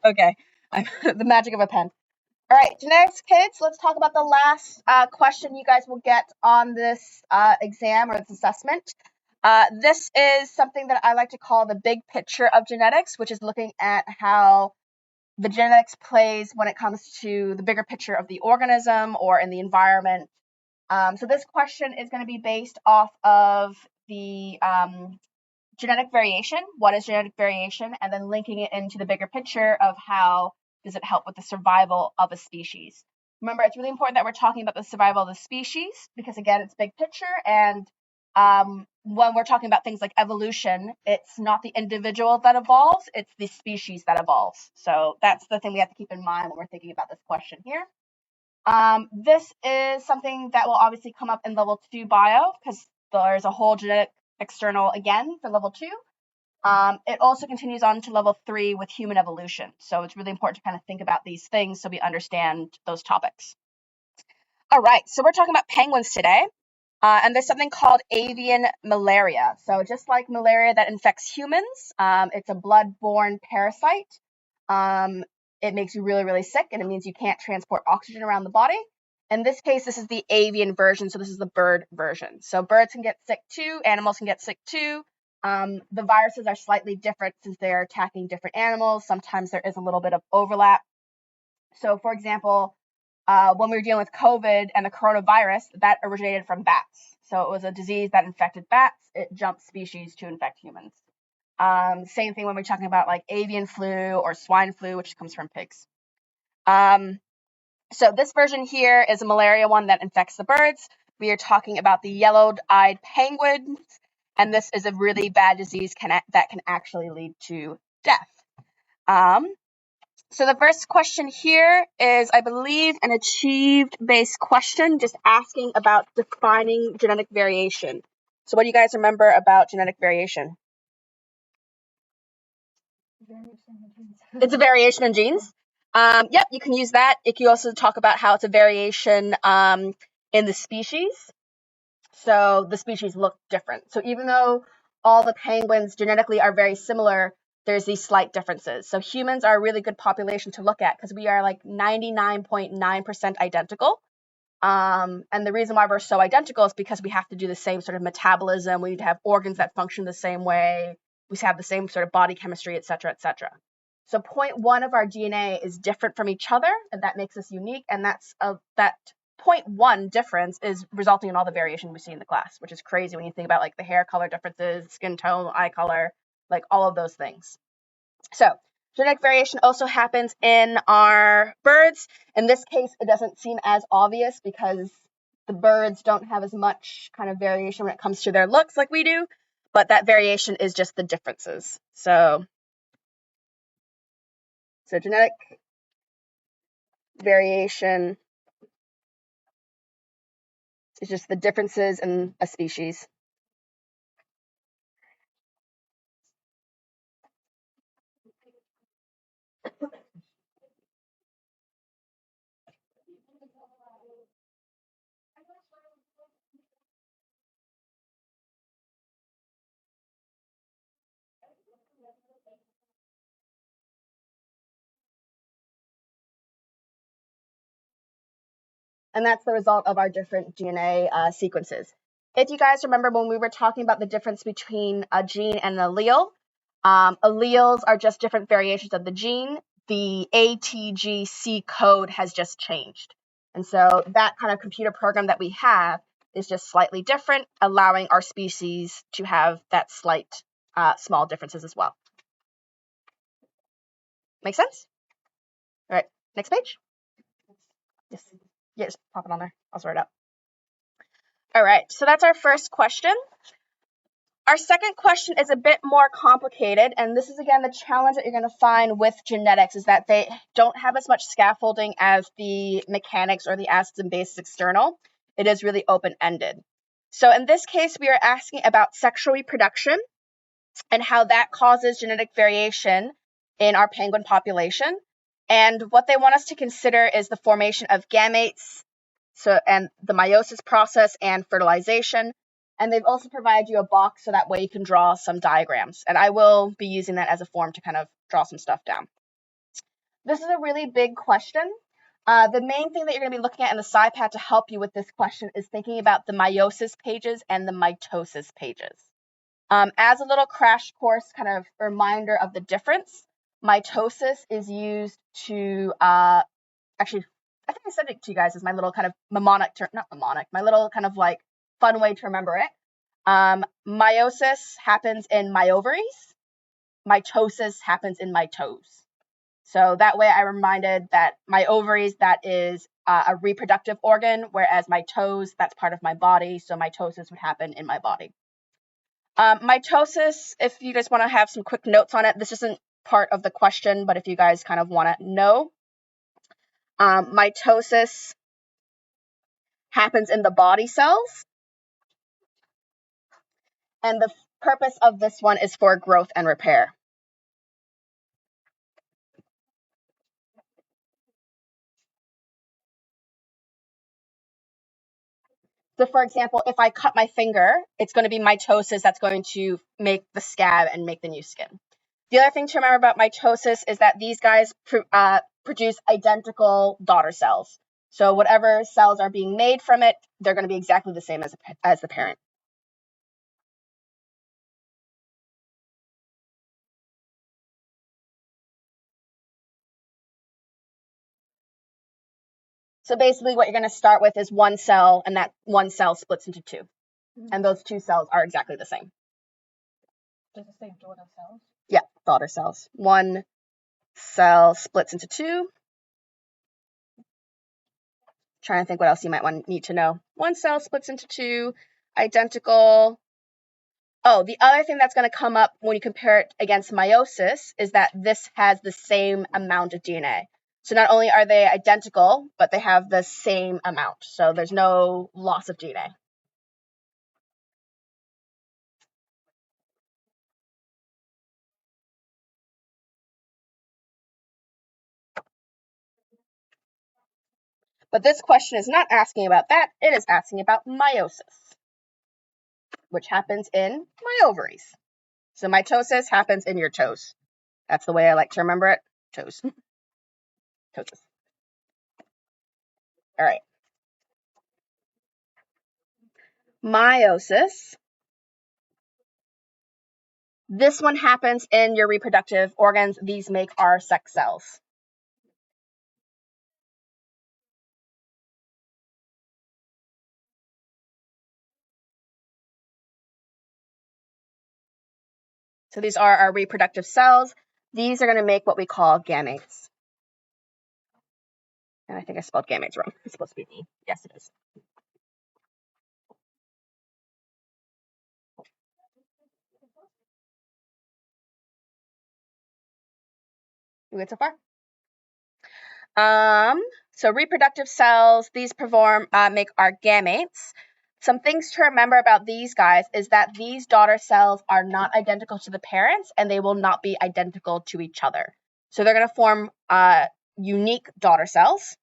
Okay, the magic of a pen. All right, genetics kids, let's talk about the last question you guys will get on this exam or this assessment. This is something that I like to call the big picture of genetics, which is looking at how the genetics plays when it comes to the bigger picture of the organism or in the environment. So this question is going to be based off of the genetic variation. What is genetic variation? And then linking it into the bigger picture of how does it help with the survival of a species. Remember, it's really important that we're talking about the survival of the species because, again, it's big picture. And when we're talking about things like evolution, it's not the individual that evolves, it's the species that evolves. So that's the thing we have to keep in mind when we're thinking about this question here. This is something that will obviously come up in level 2 bio because there's a whole genetic external again for level 2. It also continues on to level 3 with human evolution. So it's really important to kind of think about these things so we understand those topics. All right, so we're talking about penguins today. And there's something called avian malaria. So just like malaria that infects humans, it's a blood-borne parasite. It makes you really, really sick, and it means you can't transport oxygen around the body. In this case, this is the avian version, so this is the bird version. So birds can get sick too, animals can get sick too. The viruses are slightly different since they're attacking different animals. Sometimes there is a little bit of overlap. So for example, when we were dealing with COVID and the coronavirus, that originated from bats. So it was a disease that infected bats. It jumped species to infect humans. Same thing when we're talking about like avian flu or swine flu, which comes from pigs. So this version here is a malaria one that infects the birds. We are talking about the yellow-eyed penguins, and this is a really bad disease that can actually lead to death. So the first question here is, I believe, an achieved-based question, just asking about defining genetic variation. So what do you guys remember about genetic variation? It's a variation in genes. Yep, you can use that. You can also talk about how it's a variation in the species. So the species look different. So even though all the penguins genetically are very similar, there's these slight differences. So humans are a really good population to look at because we are like 99.9% identical. And the reason why we're so identical is because we have to do the same sort of metabolism. We need to have organs that function the same way. We have the same sort of body chemistry, et cetera, et cetera. So 0.1 of our DNA is different from each other, and that makes us unique. And that's that 0.1 difference is resulting in all the variation we see in the class, which is crazy when you think about like the hair color differences, skin tone, eye color, like all of those things. So genetic variation also happens in our birds. In this case, it doesn't seem as obvious because the birds don't have as much kind of variation when it comes to their looks like we do, but that variation is just the differences. So genetic variation is just the differences in a species. And that's the result of our different DNA sequences. If you guys remember when we were talking about the difference between a gene and an allele, alleles are just different variations of the gene. The ATGC code has just changed. And so that kind of computer program that we have is just slightly different, allowing our species to have that slight small differences as well. Make sense? All right, next page. Yes. Yeah, just pop it on there. I'll sort it out. All right, so that's our first question. Our second question is a bit more complicated, and this is, again, the challenge that you're going to find with genetics is that they don't have as much scaffolding as the mechanics or the acids and bases external. It is really open-ended. So in this case, we are asking about sexual reproduction and how that causes genetic variation in our penguin population. And what they want us to consider is the formation of gametes, and the meiosis process and fertilization. And they've also provided you a box so that way you can draw some diagrams. And I will be using that as a form to kind of draw some stuff down. This is a really big question. The main thing that you're going to be looking at in the SciPad to help you with this question is thinking about the meiosis pages and the mitosis pages. As a little crash course kind of reminder of the difference, mitosis is used to, actually, I think I said it to you guys as my little kind of mnemonic term, not mnemonic, my little kind of like fun way to remember it. Meiosis happens in my ovaries. Mitosis happens in my toes. So that way I reminded that my ovaries, that is a reproductive organ, whereas my toes, that's part of my body. So mitosis would happen in my body. Mitosis, if you just want to have some quick notes on it, this isn't part of the question, but if you guys kind of want to know, mitosis happens in the body cells. And the purpose of this one is for growth and repair. So for example, if I cut my finger, it's going to be mitosis that's going to make the scab and make the new skin. The other thing to remember about mitosis is that these guys produce identical daughter cells. So whatever cells are being made from it, they're going to be exactly the same as the parent. So basically what you're going to start with is one cell, and that one cell splits into two. And those two cells are exactly the same. Does it say daughter cells? Yeah, daughter cells. One cell splits into two. Trying to think what else you might need to know. One cell splits into two, identical. Oh, the other thing that's going to come up when you compare it against meiosis is that this has the same amount of DNA. So not only are they identical, but they have the same amount. So there's no loss of DNA. But this question is not asking about that. It is asking about meiosis, which happens in my ovaries. So mitosis happens in your toes. That's the way I like to remember it. Toes. Toes. All right. Meiosis. This one happens in your reproductive organs. These make our sex cells. So these are our reproductive cells. These are going to make what we call gametes. And I think I spelled gametes wrong. It's supposed to be me. Yes, it is. You good so far? So reproductive cells, these make our gametes. Some things to remember about these guys is that these daughter cells are not identical to the parents, and they will not be identical to each other. So they're going to form unique daughter cells.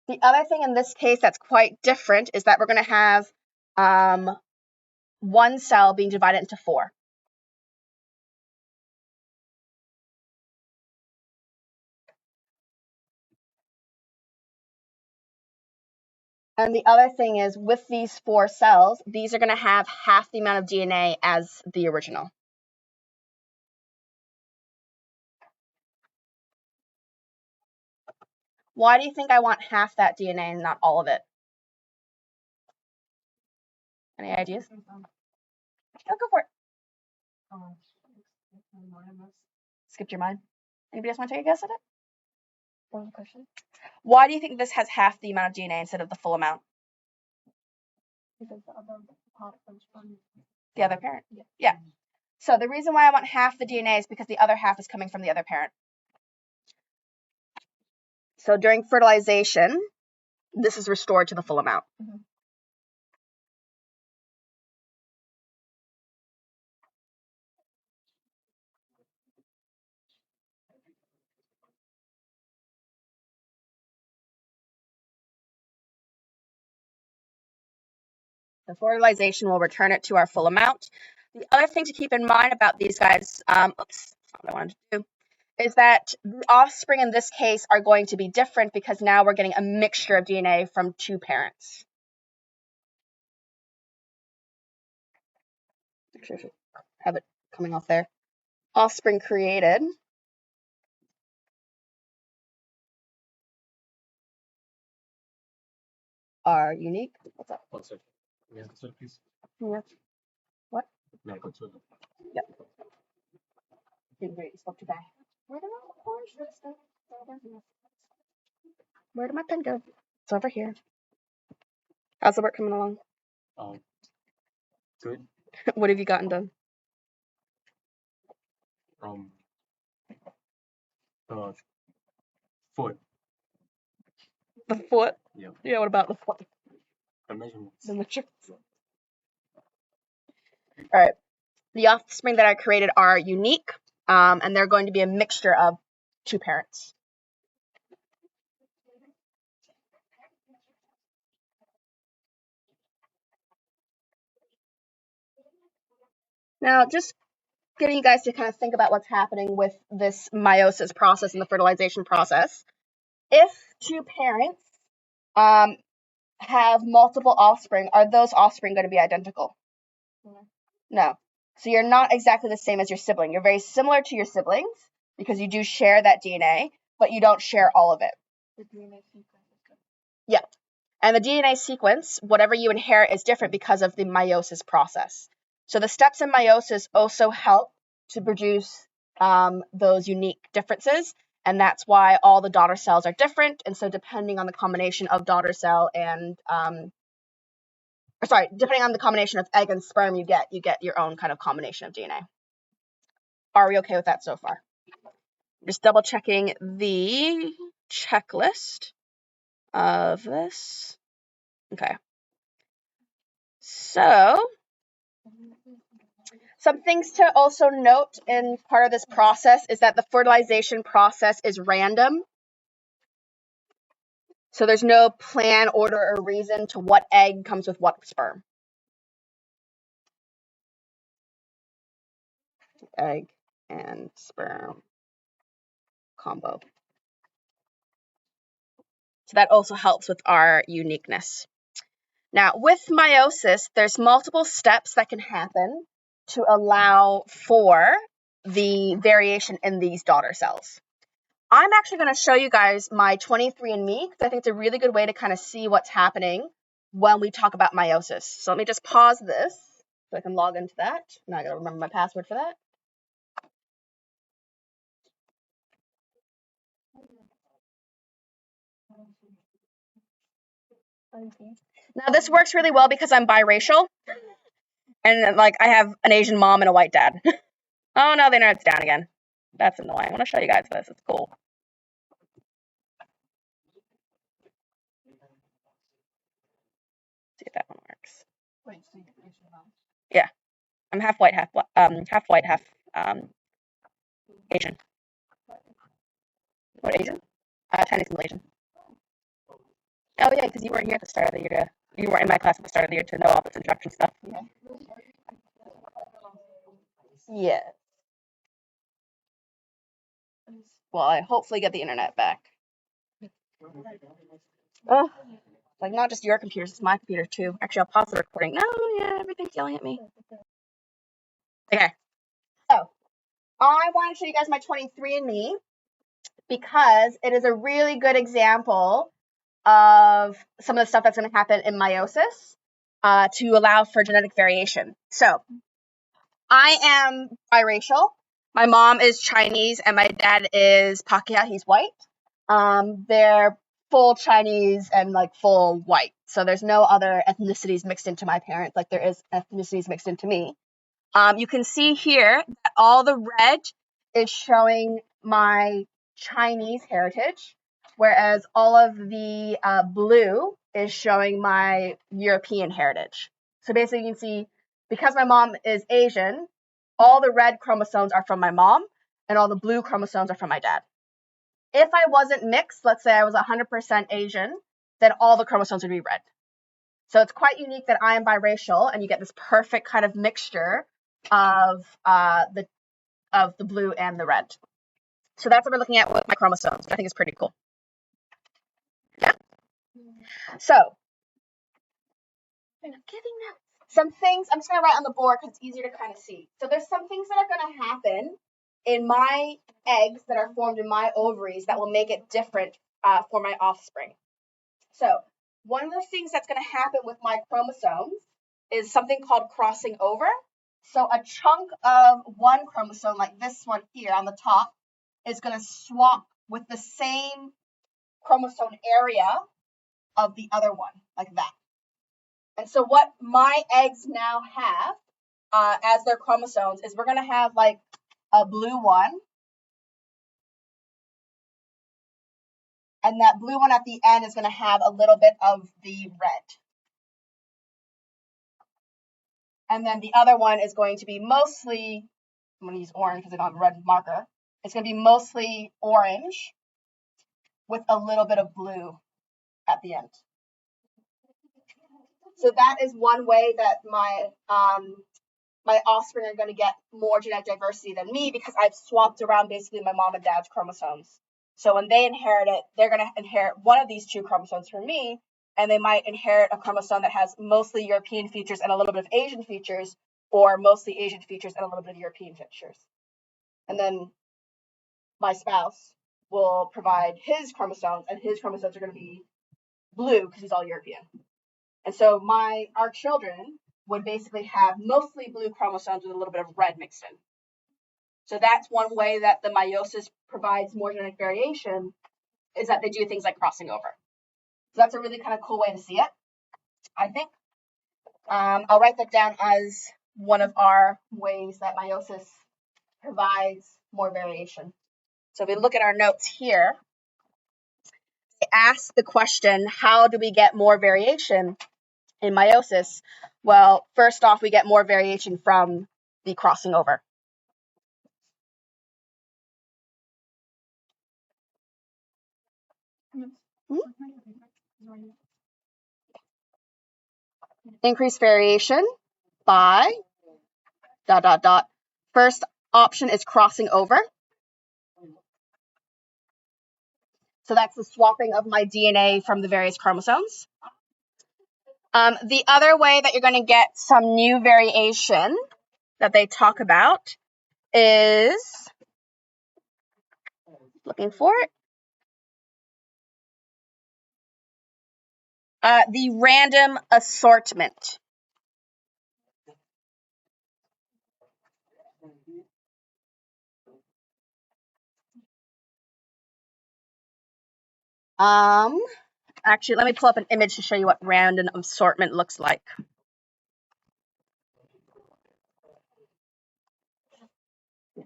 The other thing in this case that's quite different is that we're going to have one cell being divided into four. And the other thing is with these four cells, these are going to have half the amount of DNA as the original. Why do you think I want half that DNA and not all of it? Any ideas? Oh, go for it. Skipped your mind. Anybody else want to take a guess at it? What was the question? Why do you think this has half the amount of DNA instead of the full amount? Because the other part comes from the other parent. Yeah. So the reason why I want half the DNA is because the other half is coming from the other parent. So during fertilization, this is restored to the full amount. The fertilization will return it to our full amount. The other thing to keep in mind about these guys, oops, that's not what I wanted to do, is that the offspring in this case are going to be different because now we're getting a mixture of DNA from two parents. Actually, I should have it coming off there. Offspring created are unique. What's up? One second. May I consider, please? Yeah. What? May I consider? Yep. Didn't hear you spoke to Bay. Where did my orange juice go? Where did my pen go? It's over here. How's the work coming along? Good. What have you gotten done? The foot. The foot? Yeah. Yeah, what about the foot? The measurements. The measurements. All right. The offspring that I created are unique, and they're going to be a mixture of two parents. Now, just getting you guys to kind of think about what's happening with this meiosis process and the fertilization process. If two parents have multiple offspring, are those offspring going to be identical? No. So you're not exactly the same as your sibling. You're very similar to your siblings because you do share that DNA, but you don't share all of it. The DNA sequence is good. Yeah. And the DNA sequence, whatever you inherit, is different because of the meiosis process. So the steps in meiosis also help to produce those unique differences, and that's why all the daughter cells are different. And so depending on the combination of daughter cell and depending on the combination of egg and sperm you get your own kind of combination of DNA. Are we okay with that so far? Just double checking the checklist of this. Okay. So some things to also note in part of this process is that the fertilization process is random. So there's no plan, order, or reason to what egg comes with what sperm. Egg and sperm combo. So that also helps with our uniqueness. Now, with meiosis, there's multiple steps that can happen to allow for the variation in these daughter cells. I'm actually going to show you guys my 23andMe because I think it's a really good way to kind of see what's happening when we talk about meiosis. So let me just pause this so I can log into that. Now I got to remember my password for that. Now this works really well because I'm biracial and like I have an Asian mom and a white dad. Oh no, the internet's down again. That's annoying. I want to show you guys this. It's cool. See if that one works. Wait, so you're Asian mom? Yeah, I'm half white, half Asian. What Asian? Chinese Malaysian. Oh yeah, because you weren't here at the start of the year. You weren't in my class at the start of the year to know all this introduction stuff. Yeah. Well, I hopefully get the internet back. Oh, like not just your computers, it's my computer too. Actually, I'll pause the recording. No, yeah, everything's yelling at me. Okay. So, I want to show you guys my 23andMe because it is a really good example of some of the stuff that's going to happen in meiosis to allow for genetic variation. So, I am biracial. My mom is Chinese and my dad is Pakeha. He's white. They're full Chinese and like full white. So there's no other ethnicities mixed into my parents like there is ethnicities mixed into me. You can see here that all the red is showing my Chinese heritage, whereas all of the blue is showing my European heritage. So basically you can see, because my mom is Asian, all the red chromosomes are from my mom, and all the blue chromosomes are from my dad. If I wasn't mixed, let's say I was 100% Asian, then all the chromosomes would be red. So it's quite unique that I am biracial, and you get this perfect kind of mixture of the blue and the red. So that's what we're looking at with my chromosomes. I think it's pretty cool. Yeah. So I'm giving notes. Some things I'm just gonna write on the board because it's easier to kind of see. So there's some things that are gonna happen in my eggs that are formed in my ovaries that will make it different for my offspring. So one of the things that's going to happen with my chromosomes is something called crossing over. So a chunk of one chromosome, like this one here on the top, is going to swap with the same chromosome area of the other one, like that. And so what my eggs now have as their chromosomes is we're going to have like a blue one. And that blue one at the end is going to have a little bit of the red. And then the other one is going to be mostly, I'm going to use orange because I don't have a red marker. It's going to be mostly orange with a little bit of blue at the end. So that is one way that my offspring are going to get more genetic diversity than me because I've swapped around basically my mom and dad's chromosomes. So when they inherit it, they're going to inherit one of these two chromosomes from me, and they might inherit a chromosome that has mostly European features and a little bit of Asian features, or mostly Asian features and a little bit of European features. And then my spouse will provide his chromosomes, and his chromosomes are going to be blue because he's all European. And so our children would basically have mostly blue chromosomes with a little bit of red mixed in. So that's one way that the meiosis provides more genetic variation, is that they do things like crossing over. So that's a really kind of cool way to see it, I think. I'll write that down as one of our ways that meiosis provides more variation. So if we look at our notes here, they ask the question, how do we get more variation in meiosis? Well, first off, we get more variation from the crossing over. Increase variation by ... First option is crossing over. So that's the swapping of my DNA from the various chromosomes. The other way that you're going to get some new variation that they talk about is, looking for it, the random assortment. Actually, let me pull up an image to show you what random assortment looks like. All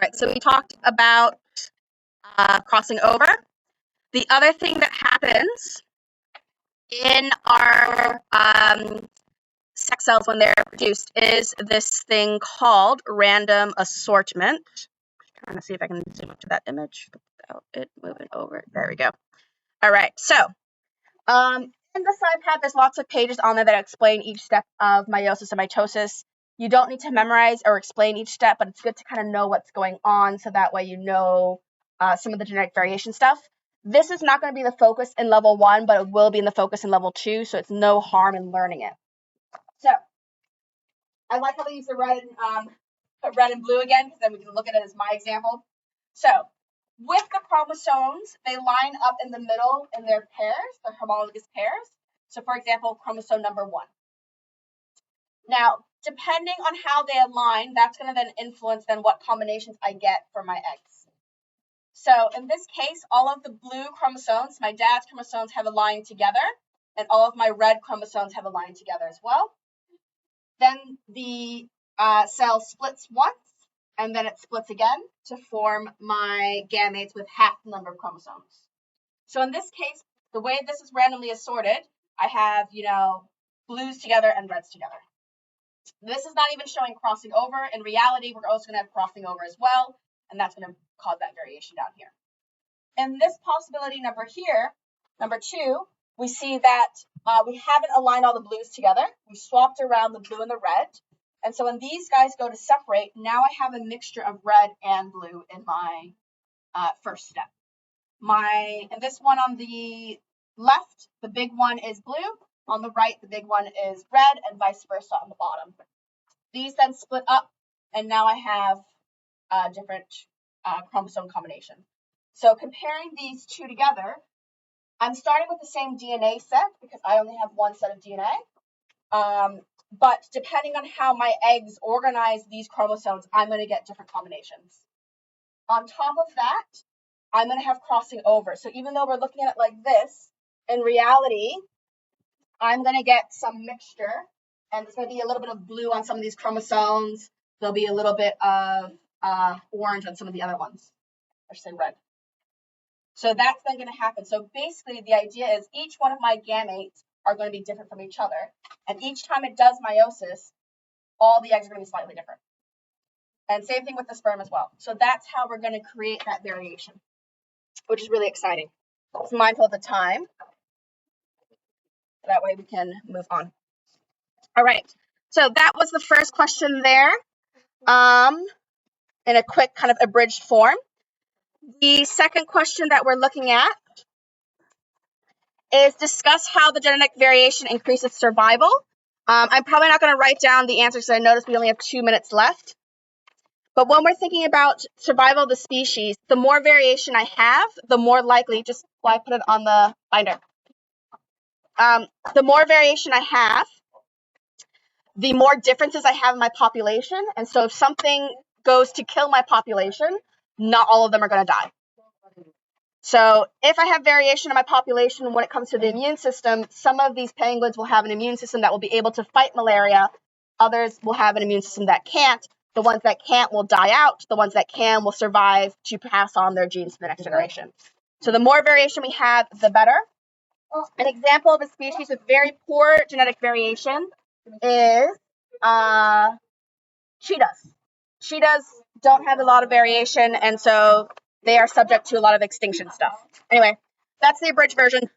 right, so we talked about crossing over. The other thing that happens in our sex cells when they're produced is this thing called random assortment. I'm trying to see if I can zoom up to that image without it moving over. There we go. All right, so in this iPad, there's lots of pages on there that explain each step of meiosis and mitosis. You don't need to memorize or explain each step, but it's good to kind of know what's going on so that way you know some of the genetic variation stuff. This is not going to be the focus in level 1, but it will be in the focus in level 2, so it's no harm in learning it. So I like how they use the red and blue again, because then we can look at it as my example. So with the chromosomes, they line up in the middle in their pairs, their homologous pairs. So for example, chromosome number 1. Now, depending on how they align, that's going to then influence then what combinations I get for my eggs. So in this case, all of the blue chromosomes, my dad's chromosomes, have aligned together, and all of my red chromosomes have aligned together as well. Then the cell splits once, and then it splits again to form my gametes with half the number of chromosomes. So in this case, the way this is randomly assorted, I have, blues together and reds together. This is not even showing crossing over. In reality, we're also going to have crossing over as well, and that's going to cause that variation down here. And this possibility number 2, we see that we haven't aligned all the blues together. We swapped around the blue and the red. And so when these guys go to separate, now I have a mixture of red and blue in my first step. And this one on the left, the big one is blue. On the right, the big one is red, and vice versa on the bottom. These then split up, and now I have different chromosome combination. So comparing these two together, I'm starting with the same DNA set because I only have one set of DNA. But depending on how my eggs organize these chromosomes, I'm going to get different combinations. On top of that, I'm going to have crossing over. So even though we're looking at it like this, in reality, I'm going to get some mixture, and there's going to be a little bit of blue on some of these chromosomes. There'll be a little bit of orange on some of the other ones. I should say red. So that's then going to happen. So basically, the idea is each one of my gametes are going to be different from each other. And each time it does meiosis, all the eggs are going to be slightly different. And same thing with the sperm as well. So that's how we're going to create that variation, which is really exciting. Just mindful of the time. That way we can move on. All right. So that was the first question there in a quick kind of abridged form. The second question that we're looking at is discuss how the genetic variation increases survival. I'm probably not going to write down the answers because I noticed we only have 2 minutes left. But when we're thinking about survival of the species, the more variation I have, the more likely, just while I put it on the binder, the more variation I have, the more differences I have in my population. And so if something goes to kill my population, not all of them are going to die. So if I have variation in my population when it comes to the immune system, some of these pangolins will have an immune system that will be able to fight malaria. Others will have an immune system that can't. The ones that can't will die out. The ones that can will survive to pass on their genes to the next generation. So the more variation we have, the better. An example of a species with very poor genetic variation is cheetahs. Cheetahs don't have a lot of variation, and so they are subject to a lot of extinction stuff. Anyway, that's the abridged version.